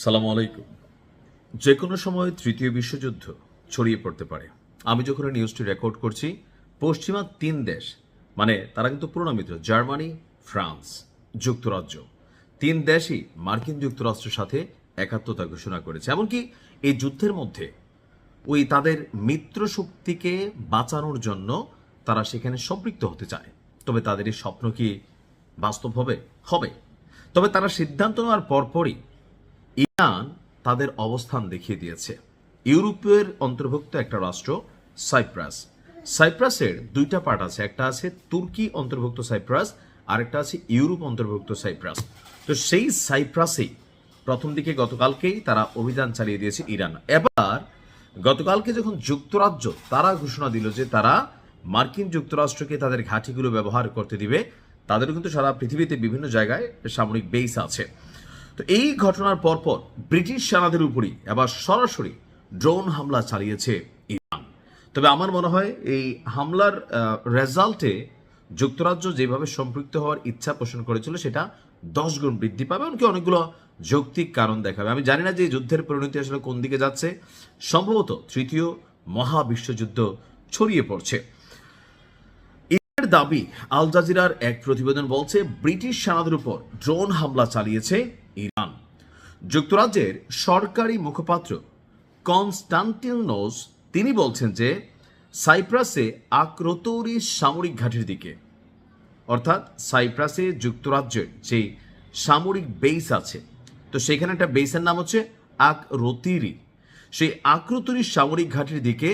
সালামু আলাইকুম। যে কোনো সময় তৃতীয় বিশ্বযুদ্ধ ছড়িয়ে পড়তে পারে। আমি যখন এই নিউজটি রেকর্ড করছি, পশ্চিমা 3 দেশ, মানে তারা কিন্তু পুরনো মিত্র, জার্মানি, ফ্রান্স, যুক্তরাজ্য, 3 দেশই মার্কিন যুক্তরাষ্ট্রের সাথে একাত্মতা ঘোষণা করেছে। এমনকি এই যুদ্ধের মধ্যে ওই তাদের মিত্র শক্তিকে বাঁচানোর জন্য তারা সেখানে সম্পৃক্ত হতে চায়। তবে তাদের এই স্বপ্ন কি বাস্তব হবে? হবে। তবে তারা সিদ্ধান্ত নেওয়ার পরপরই ইরান তাদের অবস্থান দেখিয়ে দিয়েছে। ইউরোপের অন্তর্ভুক্ত একটা রাষ্ট্র সাইপ্রাস। সাইপ্রাসের 2টা পার্ট আছে, একটা আছে তুর্কি অন্তর্ভুক্ত সাইপ্রাস, আরেকটা আছে ইউরোপ অন্তর্ভুক্ত সাইপ্রাস। তো সেই সাইপ্রাসেই প্রথম দিকে গতকালকেই তারা অভিযান চালিয়ে দিয়েছে ইরান। এবার গতকালকে যখন যুক্তরাজ্য তারা ঘোষণা দিল যে তারা মার্কিন যুক্তরাষ্ট্রকে তাদের ঘাঁটিগুলো ব্যবহার করতে দিবে, তাদেরও কিন্তু সারা পৃথিবীতে বিভিন্ন জায়গায় সামরিক বেস আছে। তো এই ঘটনার পরপর ব্রিটিশ সেনাদের উপরই এবার সরাসরি ড্রোন হামলা চালিয়েছে ইরান। তবে আমার মনে হয় এই হামলার রেজাল্টে যুক্তরাজ্য যেভাবে সম্পৃক্ত হওয়ার ইচ্ছা পোষণ করেছিল সেটা 10 গুণ বৃদ্ধি পাবে, এমনকি অনেকগুলো যৌক্তিক কারণ দেখাবে। আমি জানি না যে এই যুদ্ধের পরিণতি আসলে কোন দিকে যাচ্ছে। সম্ভবত তৃতীয় মহাবিশ্বযুদ্ধ ছড়িয়ে পড়ছে। এর দাবি, আল জাজিরার এক প্রতিবেদন বলছে ব্রিটিশ সেনাদের উপর ড্রোন হামলা চালিয়েছে ইরান। যুক্তরাজ্যের সরকারি মুখপাত্র কনস্টান্টিনোস তিনি বলছেন যে সাইপ্রাসে আক্রোতৌরি সামরিক ঘাঁটির দিকে, অর্থাৎ সাইপ্রাসে যুক্তরাজ্যের যে সামরিক বেস আছে, তো সেখানে একটা বেসের নাম হচ্ছে আক্রোতিরি, সেই আক্রোতরি সামরিক ঘাঁটির দিকে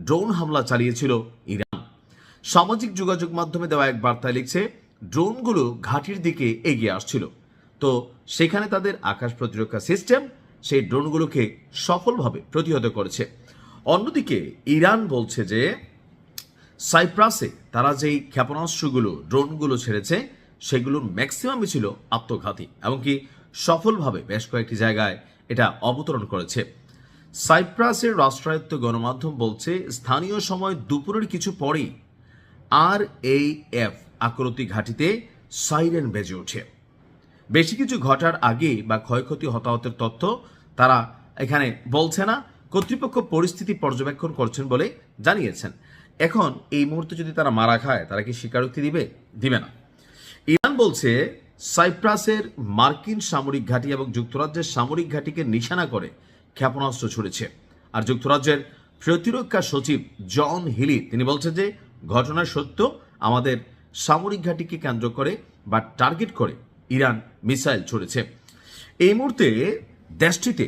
ড্রোন হামলা চালিয়েছিল ইরান। সামাজিক যোগাযোগ মাধ্যমে দেওয়া এক বার্তায় লিখছে, ড্রোনগুলো ঘাঁটির দিকে এগিয়ে আসছিল, তো সেখানে তাদের আকাশ প্রতিরক্ষা সিস্টেম সেই ড্রোনগুলোকে সফলভাবে প্রতিহত করেছে। অন্যদিকে ইরান বলছে যে সাইপ্রাসে তারা যেই ক্ষেপণাস্ত্রগুলো ড্রোনগুলো ছেড়েছে সেগুলোর ম্যাক্সিমামই ছিল আত্মঘাতী, এমনকি সফলভাবে বেশ কয়েকটি জায়গায় এটা অবতরণ করেছে। সাইপ্রাসের রাষ্ট্রায়ত্ত গণমাধ্যম বলছে স্থানীয় সময় দুপুরের কিছু পরেই RAF আক্রোতি ঘাঁটিতে সাইরেন বেজে ওঠে। বেশি কিছু ঘটার আগে বা ক্ষয়ক্ষতি হতাহতের তথ্য তারা এখানে বলছে না। কর্তৃপক্ষ পরিস্থিতি পর্যবেক্ষণ করছেন বলে জানিয়েছেন। এখন এই মুহূর্তে যদি তারা মারা খায়, তারা কি স্বীকারোক্তি দিবে না। ইরান বলছে সাইপ্রাসের মার্কিন সামরিক ঘাঁটি এবং যুক্তরাজ্যের সামরিক ঘাঁটিকে নিশানা করে ক্ষেপণাস্ত্র ছুড়েছে। আর যুক্তরাজ্যের প্রতিরক্ষা সচিব জন হিলি তিনি বলছেন যে ঘটনার সত্য, আমাদের সামরিক ঘাঁটিকে কেন্দ্র করে বা টার্গেট করে ইরান মিসাইল ছুড়েছে। এই মুহূর্তে দেশটিতে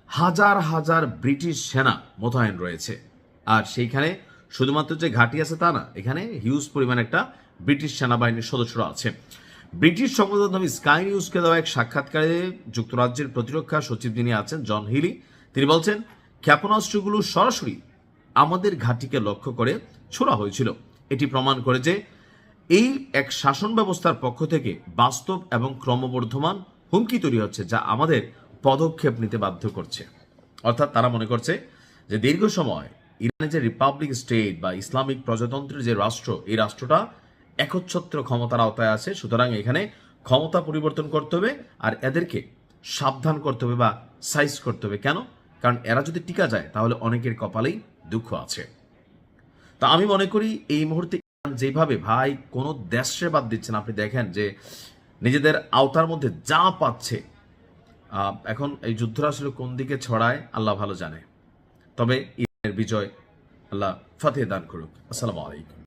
হাজার হাজার ব্রিটিশ সেনা মোতায়েন রয়েছে। আর সেইখানে শুধুমাত্র যে ঘাঁটি আছে তা না, এখানে হিউজ পরিমাণ একটা ব্রিটিশ সেনাবাহিনীর সদস্যরা আছে। ব্রিটিশ সংবাদ মাধ্যম স্কাই নিউজকে দেওয়া এক সাক্ষাৎকারে যুক্তরাজ্যের প্রতিরক্ষা সচিব যিনি আছেন জন হিলি তিনি বলছেন, ক্ষেপণাস্ত্রগুলো সরাসরি আমাদের ঘাঁটিকে লক্ষ্য করে ছোড়া হয়েছিল। এটি প্রমাণ করে যে এই এক শাসন ব্যবস্থার পক্ষ থেকে বাস্তব এবং ক্রমবর্ধমান হুমকি তৈরি হচ্ছে, যা আমাদের পদক্ষেপ নিতে বাধ্য করছে। অর্থাৎ তারা মনে করছে যে দীর্ঘ সময় ইরানের যে রিপাবলিক স্টেট বা ইসলামিক প্রজাতন্ত্রের যে রাষ্ট্র, এই রাষ্ট্রটা একচ্ছত্র ক্ষমতার আওতায় আছে। সুতরাং এখানে ক্ষমতা পরিবর্তন করতে হবে আর এদেরকে সাবধান করতে হবে বা সাইজ করতে হবে। কেন? কারণ এরা যদি টিকা যায় তাহলে অনেকের কপালেই দুঃখ আছে। তা আমি মনে করি এই মুহূর্তে যেভাবে ভাই কোনো দেশে বাদ দিচ্ছেন, আপনি দেখেন যে নিজেদের আওতার মধ্যে যা পাচ্ছে, এখন এই যুদ্ধটা আসলে কোন দিকে ছড়ায় আল্লাহ ভালো জানে। তবে ইরানের বিজয়, আল্লাহ ফাতেহ দান করুক। আসসালামু আলাইকুম।